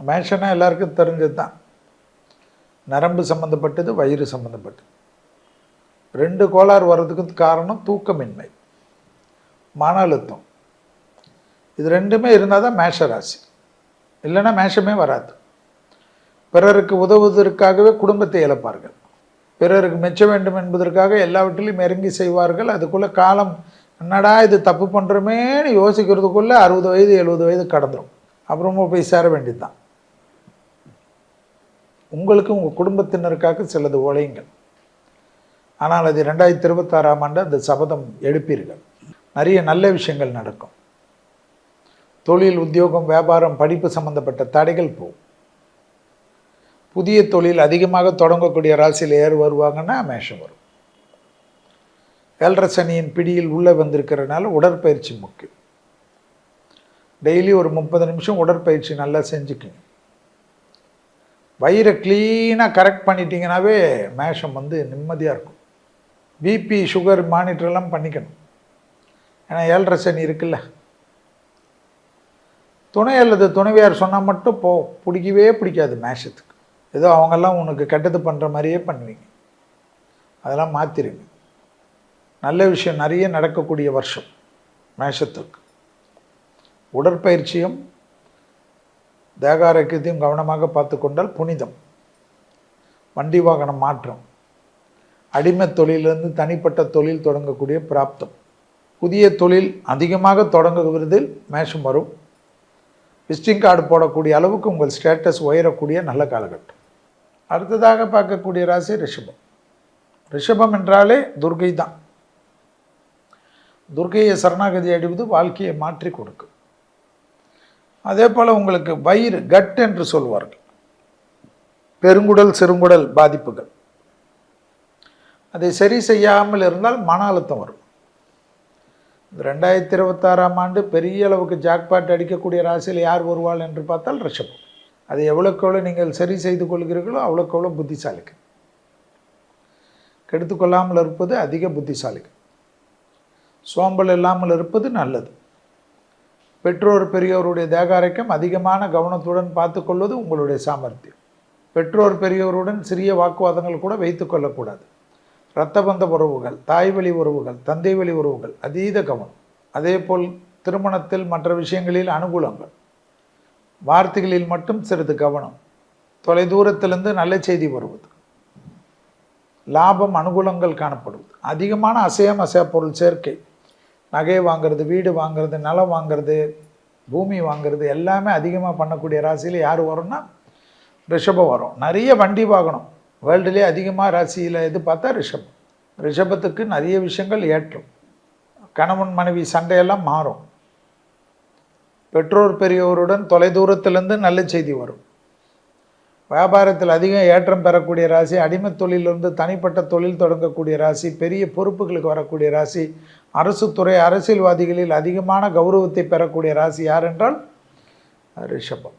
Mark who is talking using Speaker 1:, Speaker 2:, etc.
Speaker 1: மேஷனா எல்லாருக்கும் தெரிஞ்சது தான். நரம்பு சம்மந்தப்பட்டது, வயிறு சம்மந்தப்பட்டது. 2 கோளாறு வர்றதுக்கு காரணம் தூக்கமின்மை, மன அழுத்தம். இது 2மே இருந்தால் தான் மேஷ ராசி. இல்லைன்னா மேஷமே வராது. பிறருக்கு உதவுவதற்காகவே குடும்பத்தை இழப்பார்கள். பிறருக்கு மெச்ச வேண்டும் என்பதற்காக எல்லாவற்றிலையும் இறங்கி செய்வார்கள். அதுக்குள்ளே காலம் என்னடா இது தப்பு பண்ணுறோமேன்னு யோசிக்கிறதுக்குள்ளே 60 வயது 70 வயது கடந்துடும். அப்புறமா போய் சேர வேண்டியது தான். உங்களுக்கு உங்கள் குடும்பத்தினருக்காக சிலது உழையுங்கள். ஆனால் அது 2026ஆம் ஆண்டு அந்த சபதம் எடுப்பீர்கள். நிறைய நல்ல விஷயங்கள் நடக்கும். தொழில், உத்தியோகம், வியாபாரம், படிப்பு சம்பந்தப்பட்ட தடைகள் போகும். புதிய தொழில் அதிகமாக தொடங்கக்கூடிய ராசியில் யார் வருவாங்கன்னா மேஷம் வரும். 7.5 சனியின் பிடியில் உள்ளே வந்திருக்கிறனால உடற்பயிற்சி முக்கியம். டெய்லி ஒரு 30 நிமிஷம் உடற்பயிற்சி நல்லா செஞ்சுக்குங்க. வயிறை க்ளீனாக கரெக்ட் பண்ணிட்டீங்கன்னாவே மேஷம் நிம்மதியாக இருக்கும். பிபி, சுகர் மானிட்டர்லாம் பண்ணிக்கணும். ஏன்னா 7.5 சனி இருக்குல்ல. துணை அல்லது துணைவியார் சொன்னால் மட்டும் பிடிக்கவே பிடிக்காது மேஷத்துக்கு. ஏதோ அவங்கெல்லாம் உனக்கு கெட்டது பண்ணுற மாதிரியே பண்ணுவீங்க. அதெல்லாம் மாற்றிடுங்க. நல்ல விஷயம் நிறைய நடக்கக்கூடிய வருஷம் மேஷத்துக்கு. உடற்பயிற்சியும் தேக ஆரோக்கியத்தையும் கவனமாக பார்த்து கொண்டால் புனிதம். வண்டி வாகனம் மாற்றம், அடிமை தொழிலிருந்து தனிப்பட்ட தொழில் தொடங்கக்கூடிய பிராப்தம், புதிய தொழில் அதிகமாக தொடங்குவதில் மேஷம் வரும். விசிட்டிங் கார்டு போடக்கூடிய அளவுக்கு உங்கள் ஸ்டேட்டஸ் உயரக்கூடிய நல்ல காலகட்டம். அடுத்ததாக பார்க்கக்கூடிய ராசி ரிஷபம். ரிஷபம் என்றாலே துர்கை தான். துர்கையை சரணாகதி அடைவது வாழ்க்கையை மாற்றி கொடுக்கும். அதே போல் உங்களுக்கு வயிறு, கட் என்று சொல்வார்கள், பெருங்குடல் சிறுங்குடல் பாதிப்புகள், அதை சரி செய்யாமல் இருந்தால் மன அழுத்தம் வரும். 2026ஆம் ஆண்டு பெரிய அளவுக்கு ஜாக்பாட் அடிக்கக்கூடிய ராசியில் யார் வருவாள் என்று பார்த்தால் ரிஷபம். அது எவ்வளோக்கு எவ்வளோ நீங்கள் சரி செய்து கொள்கிறீர்களோ அவ்வளோக்கு எவ்வளோ புத்திசாலிக்கு. கெடுத்துக்கொள்ளாமல் இருப்பது அதிக புத்திசாலிக்கு. சோம்பல் இல்லாமல் இருப்பது நல்லது. பெற்றோர் பெரியோருடைய தேக ஆரோக்கியம் அதிகமான கவனத்துடன் பார்த்து கொள்வது உங்களுடைய சாமர்த்தியம். பெற்றோர் பெரியோருடன் சிறிய வாக்குவாதங்கள் கூட வைத்து கொள்ளக்கூடாது. இரத்த பந்த உறவுகள், தாய் வழி உறவுகள், தந்தை வழி உறவுகள் அதீத கவனம். அதே போல் திருமணத்தில் மற்ற விஷயங்களில் அனுகூலங்கள், வார்த்தைகளில் மட்டும் சிறிது கவனம். தொலைதூரத்திலிருந்து நல்ல செய்தி வருவது, லாபம், அனுகூலங்கள் காணப்படுவது. அதிகமான அசையா பொருள் சேர்க்கை, நகை வாங்கிறது, வீடு வாங்கிறது, நிலம் வாங்கிறது, பூமி வாங்கிறது எல்லாமே அதிகமாக பண்ணக்கூடிய ராசியில் யார் வரும்னா ரிஷபம் வரும். நிறைய வண்டி வாங்கணும். வேர்ல்டுலேயே அதிகமாக ராசியில் எது பார்த்தா ரிஷபம். ரிஷபத்துக்கு நிறைய விஷயங்கள் ஏற்றும். கணவன் மனைவி சண்டையெல்லாம் மாறும். பெற்றோர் பெரியோருடன் தொலைதூரத்திலிருந்து நல்ல செய்தி வரும். வியாபாரத்தில் அதிகம் ஏற்றம் பெறக்கூடிய ராசி, அடிமை தொழிலிருந்து தனிப்பட்ட தொழில் தொடங்கக்கூடிய ராசி, பெரிய பொறுப்புகளுக்கு வரக்கூடிய ராசி, அரசு துறை அரசியல்வாதிகளில் அதிகமான கௌரவத்தை பெறக்கூடிய ராசி யார் என்றால் ரிஷபம்.